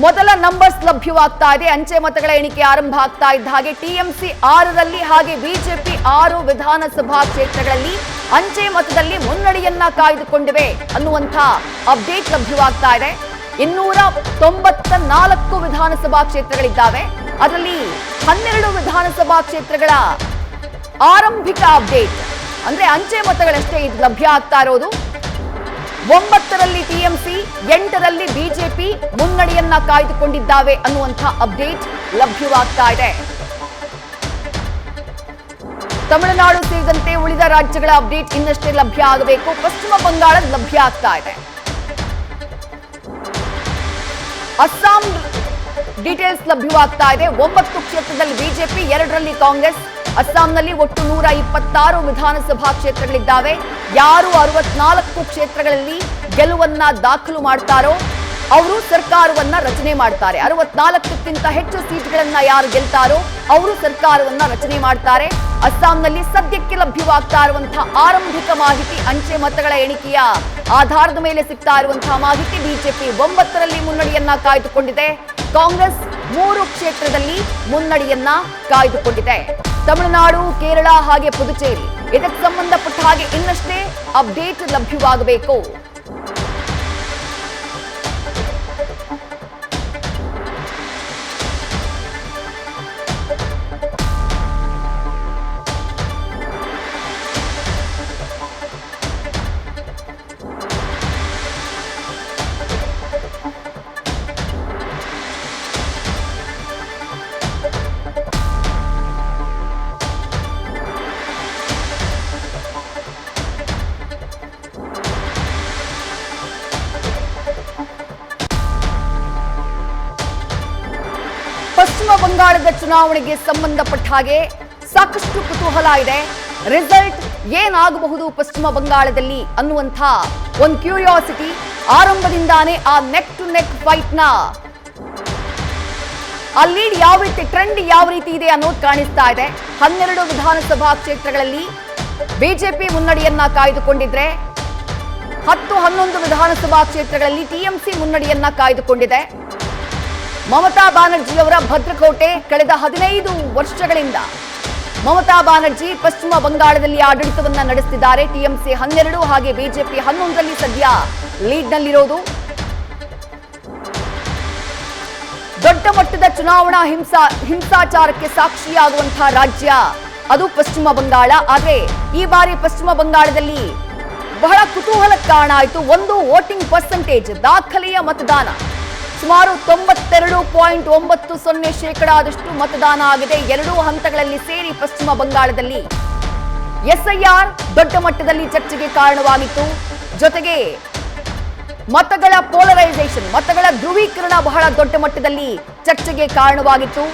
ಮೊದಲ ನಂಬರ್ಸ್ ಲಭ್ಯವಾಗ್ತಾ ಇದೆ. ಅಂಚೆ ಮತಗಳ ಎಣಿಕೆ ಆರಂಭ ಆಗ್ತಾ ಇದ್ದ ಹಾಗೆ ಟಿಎಂಸಿ 6ರಲ್ಲಿ ಹಾಗೆ ಬಿಜೆಪಿ 6 ವಿಧಾನಸಭಾ ಕ್ಷೇತ್ರಗಳಲ್ಲಿ ಅಂಚೆ ಮತದಲ್ಲಿ ಮುನ್ನಡೆಯನ್ನ ಕಾಯ್ದುಕೊಂಡಿವೆ ಅನ್ನುವಂಥ ಅಪ್ಡೇಟ್ ಲಭ್ಯವಾಗ್ತಾ ಇದೆ. 294 ವಿಧಾನಸಭಾ ಕ್ಷೇತ್ರಗಳಿದ್ದಾವೆ. ಅದರಲ್ಲಿ 12 ವಿಧಾನಸಭಾ ಕ್ಷೇತ್ರಗಳ ಆರಂಭಿಕ ಅಪ್ಡೇಟ್ ಅಂದ್ರೆ ಅಂಚೆ ಮತಗಳಷ್ಟೇ ಇದು ಲಭ್ಯ ಆಗ್ತಾ ಇರೋದು. 9ರಲ್ಲಿ ಟಿಎಂಸಿ, 8ರಲ್ಲಿ ಬಿಜೆಪಿ ಮುನ್ನಡೆಯನ್ನ ಕಾಯ್ದುಕೊಂಡಿದ್ದಾವೆ ಅನ್ನುವಂಥ ಅಪ್ಡೇಟ್ ಲಭ್ಯವಾಗ್ತಾ ಇದೆ. ತಮಿಳುನಾಡು ಸೇರಿದಂತೆ ಉಳಿದ ರಾಜ್ಯಗಳ ಅಪ್ಡೇಟ್ ಇನ್ನಷ್ಟೇ ಲಭ್ಯ ಆಗಬೇಕು. ಪಶ್ಚಿಮ ಬಂಗಾಳ ಲಭ್ಯ ಆಗ್ತಾ ಇದೆ. ಅಸ್ಸಾಂ ಡೀಟೇಲ್ಸ್ ಲಭ್ಯವಾಗ್ತಾ ಇದೆ. 9 ಕ್ಷೇತ್ರದಲ್ಲಿ ಬಿಜೆಪಿ, 2ರಲ್ಲಿ ಕಾಂಗ್ರೆಸ್. ಅಸ್ಸಾಂನಲ್ಲಿ ಒಟ್ಟು 126 ವಿಧಾನಸಭಾ ಕ್ಷೇತ್ರಗಳಿದ್ದಾವೆ. ಯಾರು 64 ಕ್ಷೇತ್ರಗಳಲ್ಲಿ ಗೆಲುವನ್ನ ದಾಖಲು ಮಾಡ್ತಾರೋ ಅವರು ಸರ್ಕಾರವನ್ನ ರಚನೆ ಮಾಡ್ತಾರೆ. 64ಕ್ಕಿಂತ ಹೆಚ್ಚು ಸೀಟ್ಗಳನ್ನ ಯಾರು ಗೆಲ್ತಾರೋ ಅವರು ಸರ್ಕಾರವನ್ನ ರಚನೆ ಮಾಡ್ತಾರೆ. ಅಸ್ಸಾಂನಲ್ಲಿ ಸದ್ಯಕ್ಕೆ ಲಭ್ಯವಾಗ್ತಾ ಇರುವಂತಹ ಆರಂಭಿಕ ಮಾಹಿತಿ, ಅಂಚೆ ಮತಗಳ ಎಣಿಕೆಯ ಆಧಾರದ ಮೇಲೆ ಸಿಗ್ತಾ ಇರುವಂತಹ ಮಾಹಿತಿ, ಬಿಜೆಪಿ 9ರಲ್ಲಿ ಮುನ್ನಡೆಯನ್ನ ಕಾಯ್ದುಕೊಂಡಿದೆ. ಕಾಂಗ್ರೆಸ್ 3 ಕ್ಷೇತ್ರದಲ್ಲಿ ಮುನ್ನಡೆಯನ್ನ ಕಾಯ್ದುಕೊಂಡಿದೆ. ತಮಿಳುನಾಡು, ಕೇರಳ ಹಾಗೆ ಪುದುಚೇರಿ ಇದಕ್ಕೆ ಸಂಬಂಧಪಟ್ಟ ಹಾಗೆ ಇನ್ನಷ್ಟೇ ಅಪ್ಡೇಟ್ ಲಭ್ಯವಾಗಬೇಕು. ಪಶ್ಚಿಮ ಬಂಗಾಳದ ಚುನಾವಣೆಗೆ ಸಂಬಂಧಪಟ್ಟ ಹಾಗೆ ಸಾಕಷ್ಟು ಕುತೂಹಲ ಇದೆ. ರಿಸಲ್ಟ್ ಏನಾಗಬಹುದು ಪಶ್ಚಿಮ ಬಂಗಾಳದಲ್ಲಿ ಅನ್ನುವಂಥ ಒಂದು ಕ್ಯೂರಿಯಾಸಿಟಿ ಆರಂಭದಿಂದಾನೇ ಆ ನೆಕ್ ಟು ನೆಕ್ ಫೈಟ್ ನ ಆ ಲೀಡ್ ಯಾವ ರೀತಿ, ಟ್ರೆಂಡ್ ಯಾವ ರೀತಿ ಇದೆ ಅನ್ನೋದು ಕಾಣಿಸ್ತಾ ಇದೆ. 12 ವಿಧಾನಸಭಾ ಕ್ಷೇತ್ರಗಳಲ್ಲಿ ಬಿಜೆಪಿ ಮುನ್ನಡೆಯನ್ನ ಕಾಯ್ದುಕೊಂಡಿದ್ರೆ 10-11 ವಿಧಾನಸಭಾ ಕ್ಷೇತ್ರಗಳಲ್ಲಿ ಟಿಎಂಸಿ ಮುನ್ನಡೆಯನ್ನ ಕಾಯ್ದುಕೊಂಡಿದೆ. ಮಮತಾ ಬ್ಯಾನರ್ಜಿ ಅವರ ಭದ್ರಕೋಟೆ. ಕಳೆದ 15 ವರ್ಷಗಳಿಂದ ಮಮತಾ ಬ್ಯಾನರ್ಜಿ ಪಶ್ಚಿಮ ಬಂಗಾಳದಲ್ಲಿ ಆಡಳಿತವನ್ನ ನಡೆಸುತ್ತಿದ್ದಾರೆ. ಟಿಎಂಸಿ 12 ಹಾಗೆ ಬಿಜೆಪಿ 11ರಲ್ಲಿ ಸದ್ಯ ಲೀಡ್ ನಲ್ಲಿರೋದು. ದೊಡ್ಡ ಮಟ್ಟದ ಚುನಾವಣಾ ಹಿಂಸಾಚಾರಕ್ಕೆ ಸಾಕ್ಷಿಯಾಗುವಂತಹ ರಾಜ್ಯ ಅದು ಪಶ್ಚಿಮ ಬಂಗಾಳ. ಆದ್ರೆ ಈ ಬಾರಿ ಪಶ್ಚಿಮ ಬಂಗಾಳದಲ್ಲಿ ಬಹಳ ಕುತೂಹಲಕ್ಕೆ ಕಾರಣ ಆಯಿತು. ಒಂದು, ವೋಟಿಂಗ್ ಪರ್ಸೆಂಟೇಜ್, ದಾಖಲೆಯ ಮತದಾನ ಸುಮಾರು 92.90% ಮತದಾನ ಆಗಿದೆ. 2 ಹಂತಗಳಲ್ಲಿ ಸೇರಿ ಪಶ್ಚಿಮ ಬಂಗಾಳದಲ್ಲಿ ಎಸ್ಐಆರ್ ದೊಡ್ಡ ಮಟ್ಟದಲ್ಲಿ ಚರ್ಚೆಗೆ ಕಾರಣವಾಗಿತ್ತು. ಜೊತೆಗೆ ಮತಗಳ ಪೋಲರೈಸೇಷನ್, ಮತಗಳ ಧ್ರುವೀಕರಣ ಬಹಳ ದೊಡ್ಡ ಮಟ್ಟದಲ್ಲಿ ಚರ್ಚೆಗೆ ಕಾರಣವಾಗಿತ್ತು.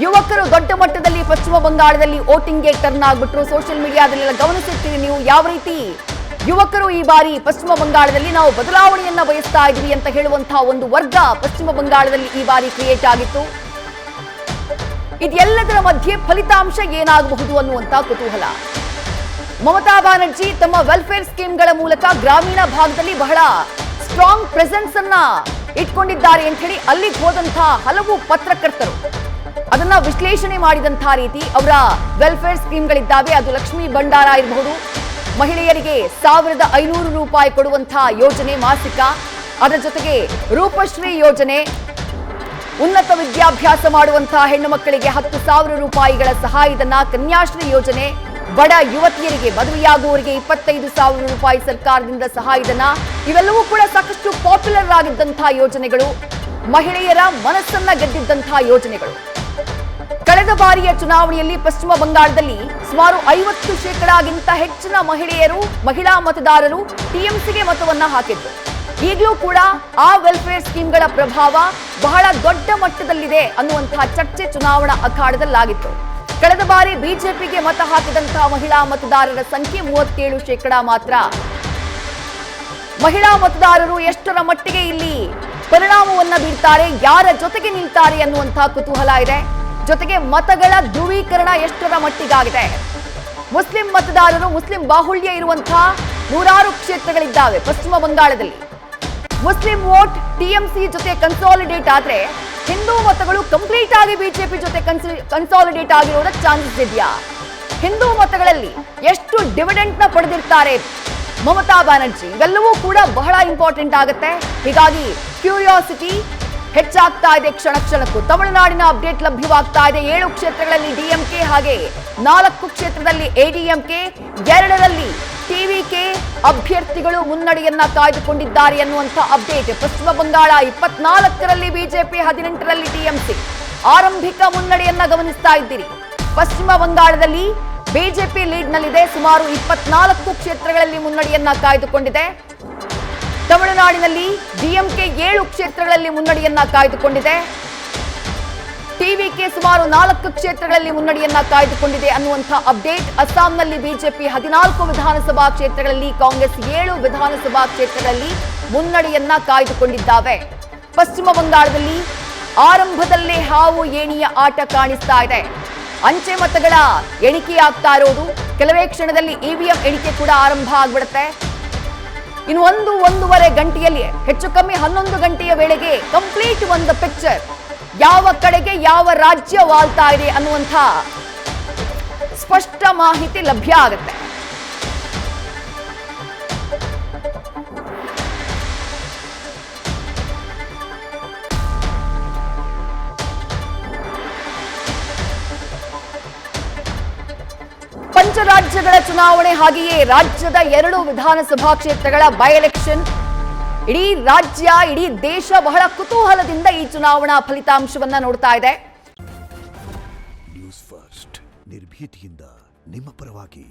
ಯುವಕರು ದೊಡ್ಡ ಮಟ್ಟದಲ್ಲಿ ಪಶ್ಚಿಮ ಬಂಗಾಳದಲ್ಲಿ ವೋಟಿಂಗ್ಗೆ ಟರ್ನ್ ಆಗ್ಬಿಟ್ರು. ಸೋಷಿಯಲ್ ಮೀಡಿಯಾದಲ್ಲೆಲ್ಲ ಗಮನಿಸಿರ್ತೀರಿ ನೀವು ಯಾವ ರೀತಿ ಯುವಕರು ಈ ಬಾರಿ ಪಶ್ಚಿಮ ಬಂಗಾಳದಲ್ಲಿ ನಾವು ಬದಲಾವಣೆಯನ್ನ ಬಯಸ್ತಾ ಇದ್ವಿ ಅಂತ ಹೇಳುವಂತಹ ಒಂದು ವರ್ಗ ಪಶ್ಚಿಮ ಬಂಗಾಳದಲ್ಲಿ ಈ ಬಾರಿ ಕ್ರಿಯೇಟ್ ಆಗಿತ್ತು. ಇದೆಲ್ಲದರ ಮಧ್ಯೆ ಫಲಿತಾಂಶ ಏನಾಗಬಹುದು ಅನ್ನುವಂತ ಕುತೂಹಲ. ಮಮತಾ ಬ್ಯಾನರ್ಜಿ ತಮ್ಮ ವೆಲ್ಫೇರ್ ಸ್ಕೀಮ್ಗಳ ಮೂಲಕ ಗ್ರಾಮೀಣ ಭಾಗದಲ್ಲಿ ಬಹಳ ಸ್ಟ್ರಾಂಗ್ ಪ್ರೆಸೆನ್ಸ್ ಅನ್ನ ಇಟ್ಕೊಂಡಿದ್ದಾರೆ ಅಂತ ಹೇಳಿ ಅಲ್ಲಿಗೆ ಹೋದಂತಹ ಹಲವು ಪತ್ರಕರ್ತರು ಅದನ್ನ ವಿಶ್ಲೇಷಣೆ ಮಾಡಿದಂತಹ ರೀತಿ ಅವರ ವೆಲ್ಫೇರ್ ಸ್ಕೀಮ್ಗಳಿದ್ದಾವೆ. ಅದು ಲಕ್ಷ್ಮೀ ಭಂಡಾರ ಇರಬಹುದು, ಮಹಿಳೆಯರಿಗೆ 1500 ರೂಪಾಯಿ ಕೊಡುವಂತಹ ಯೋಜನೆ ಮಾಸಿಕ, ಅದರ ಜೊತೆಗೆ ರೂಪಶ್ರೀ ಯೋಜನೆ, ಉನ್ನತ ವಿದ್ಯಾಭ್ಯಾಸ ಮಾಡುವಂತಹ ಹೆಣ್ಣು ಮಕ್ಕಳಿಗೆ 10,000 ರೂಪಾಯಿಗಳ ಸಹಾಯಧನ, ಕನ್ಯಾಶ್ರೀ ಯೋಜನೆ, ಬಡ ಯುವತಿಯರಿಗೆ ಮದುವೆಯಾಗುವವರಿಗೆ 25,000 ರೂಪಾಯಿ ಸರ್ಕಾರದಿಂದ ಸಹಾಯಧನ, ಇವೆಲ್ಲವೂ ಕೂಡ ಸಾಕಷ್ಟು ಪಾಪ್ಯುಲರ್ ಆಗಿದ್ದಂತಹ ಯೋಜನೆಗಳು, ಮಹಿಳೆಯರ ಮನಸ್ಸನ್ನ ಗೆದ್ದಿದ್ದಂತಹ ಯೋಜನೆಗಳು. ಕಳೆದ ಬಾರಿಯ ಚುನಾವಣೆಯಲ್ಲಿ ಪಶ್ಚಿಮ ಬಂಗಾಳದಲ್ಲಿ ಸುಮಾರು 50% ಹೆಚ್ಚಿನ ಮಹಿಳಾ ಮತದಾರರು ಟಿಎಂಸಿಗೆ ಮತವನ್ನ ಹಾಕಿದ್ರು. ಈಗಲೂ ಕೂಡ ಆ ವೆಲ್ಫೇರ್ ಸ್ಕೀಮ್ಗಳ ಪ್ರಭಾವ ಬಹಳ ದೊಡ್ಡ ಮಟ್ಟದಲ್ಲಿದೆ ಅನ್ನುವಂತಹ ಚರ್ಚೆ ಚುನಾವಣಾ ಅಖಾಡದಲ್ಲಾಗಿತ್ತು. ಕಳೆದ ಬಾರಿ ಬಿಜೆಪಿಗೆ ಮತ ಹಾಕಿದಂತಹ ಮಹಿಳಾ ಮತದಾರರ ಸಂಖ್ಯೆ 37% ಮಾತ್ರ. ಮಹಿಳಾ ಮತದಾರರು ಎಷ್ಟರ ಮಟ್ಟಿಗೆ ಇಲ್ಲಿ ಪರಿಣಾಮವನ್ನ ಬೀರ್ತಾರೆ, ಯಾರ ಜೊತೆಗೆ ನಿಲ್ತಾರೆ ಅನ್ನುವಂತಹ ಕುತೂಹಲ ಇದೆ. ಜೊತೆಗೆ ಮತಗಳ ಧ್ರುವೀಕರಣ ಎಷ್ಟರ ಮಟ್ಟಿಗಾಗಿದೆ. ಮುಸ್ಲಿಂ ಮತದಾರರು, ಮುಸ್ಲಿಂ ಬಾಹುಳ್ಯ ಇರುವಂತಹ 106 ಕ್ಷೇತ್ರಗಳಿದ್ದಾವೆ ಪಶ್ಚಿಮ ಬಂಗಾಳದಲ್ಲಿ. ಮುಸ್ಲಿಂ ವೋಟ್ ಟಿಎಂಸಿ ಜೊತೆ ಕನ್ಸಾಲಿಡೇಟ್ ಆದ್ರೆ ಹಿಂದೂ ಮತಗಳು ಕಂಪ್ಲೀಟ್ ಆಗಿ ಬಿಜೆಪಿ ಜೊತೆ ಕನ್ಸಾಲಿಡೇಟ್ ಆಗಿರೋದ ಚಾನ್ಸಸ್ ಇದೆಯಾ? ಹಿಂದೂ ಮತಗಳಲ್ಲಿ ಎಷ್ಟು ಡಿವಿಡೆಂಟ್ ನ ಪಡೆದಿರ್ತಾರೆ ಮಮತಾ ಬ್ಯಾನರ್ಜಿ, ಇವೆಲ್ಲವೂ ಕೂಡ ಬಹಳ ಇಂಪಾರ್ಟೆಂಟ್ ಆಗುತ್ತೆ. ಹೀಗಾಗಿ ಕ್ಯೂರಿಯಾಸಿಟಿ ಹೆಚ್ಚಾಗ್ತಾ ಇದೆ ಕ್ಷಣ ಕ್ಷಣಕ್ಕೂ. ತಮಿಳುನಾಡಿನ ಅಪ್ಡೇಟ್ ಲಭ್ಯವಾಗ್ತಾ ಇದೆ. 7 ಕ್ಷೇತ್ರಗಳಲ್ಲಿ ಡಿಎಂಕೆ ಹಾಗೆ 4 ಕ್ಷೇತ್ರದಲ್ಲಿ ಎಡಿಎಂಕೆ, 2ರಲ್ಲಿ ಟಿವಿಕೆ ಅಭ್ಯರ್ಥಿಗಳು ಮುನ್ನಡೆಯನ್ನ ಕಾಯ್ದುಕೊಂಡಿದ್ದಾರೆ ಅನ್ನುವಂಥ ಅಪ್ಡೇಟ್. ಪಶ್ಚಿಮ ಬಂಗಾಳ 24ರಲ್ಲಿ ಬಿಜೆಪಿ, 18ರಲ್ಲಿ ಟಿಎಂಸಿ ಆರಂಭಿಕ ಮುನ್ನಡೆಯನ್ನ ಗಮನಿಸ್ತಾ ಇದ್ದೀರಿ. ಪಶ್ಚಿಮ ಬಂಗಾಳದಲ್ಲಿ ಬಿಜೆಪಿ ಲೀಡ್ನಲ್ಲಿದೆ, ಸುಮಾರು 24 ಕ್ಷೇತ್ರಗಳಲ್ಲಿ ಮುನ್ನಡೆಯನ್ನ ಕಾಯ್ದುಕೊಂಡಿದೆ. ತಮಿಳುನಾಡಿನಲ್ಲಿ ಡಿಎಂಕೆ 7 ಕ್ಷೇತ್ರಗಳಲ್ಲಿ ಮುನ್ನಡೆಯನ್ನ ಕಾಯ್ದುಕೊಂಡಿದೆ. ಟಿವಿಕೆ ಸುಮಾರು 4 ಕ್ಷೇತ್ರಗಳಲ್ಲಿ ಮುನ್ನಡೆಯನ್ನ ಕಾಯ್ದುಕೊಂಡಿದೆ ಅನ್ನುವಂಥ ಅಪ್ಡೇಟ್. ಅಸ್ಸಾಂನಲ್ಲಿ ಬಿಜೆಪಿ 14 ವಿಧಾನಸಭಾ ಕ್ಷೇತ್ರಗಳಲ್ಲಿ, ಕಾಂಗ್ರೆಸ್ 7 ವಿಧಾನಸಭಾ ಕ್ಷೇತ್ರಗಳಲ್ಲಿ ಮುನ್ನಡೆಯನ್ನ ಕಾಯ್ದುಕೊಂಡಿದ್ದಾವೆ. ಪಶ್ಚಿಮ ಬಂಗಾಳದಲ್ಲಿ ಆರಂಭದಲ್ಲೇ ಹಾವು ಏಣಿಯ ಆಟ ಕಾಣಿಸ್ತಾ ಇದೆ. ಅಂಚೆ ಮತಗಳ ಎಣಿಕೆಯಾಗ್ತಾ ಇರೋದು, ಕೆಲವೇ ಕ್ಷಣದಲ್ಲಿ ಇವಿಎಂ ಎಣಿಕೆ ಕೂಡ ಆರಂಭ ಆಗ್ಬಿಡುತ್ತೆ. ಇನ್ನು 1-1.5 ಗಂಟೆಯಲ್ಲಿ, ಹೆಚ್ಚು ಕಮ್ಮಿ 11 ಗಂಟೆಯ ವೇಳೆಗೆ ಕಂಪ್ಲೀಟ್ ಒಂದು ಪಿಕ್ಚರ್, ಯಾವ ಕಡೆಗೆ ಯಾವ ರಾಜ್ಯ ವಾಲ್ತಾ ಇದೆ ಅನ್ನುವಂಥ ಸ್ಪಷ್ಟ ಮಾಹಿತಿ ಲಭ್ಯ ಆಗುತ್ತೆ. ಪಂಚರಾಜ್ಯಗಳ ಚುನಾವಣೆ ಹಾಗೆಯೇ ರಾಜ್ಯದ 2 ವಿಧಾನಸಭಾ ಕ್ಷೇತ್ರಗಳ ಬೈ ಎಲೆಕ್ಷನ್. ಇಡೀ ರಾಜ್ಯ, ಇಡೀ ದೇಶ ಬಹಳ ಕುತೂಹಲದಿಂದ ಈ ಚುನಾವಣಾ ಫಲಿತಾಂಶವನ್ನ ನೋಡ್ತಾ ಇದೆ. ನ್ಯೂಸ್ ಫಸ್ಟ್ ನಿರ್ಭೀತಿಯಿಂದ ನಿಮ್ಮ ಪರವಾಗಿ.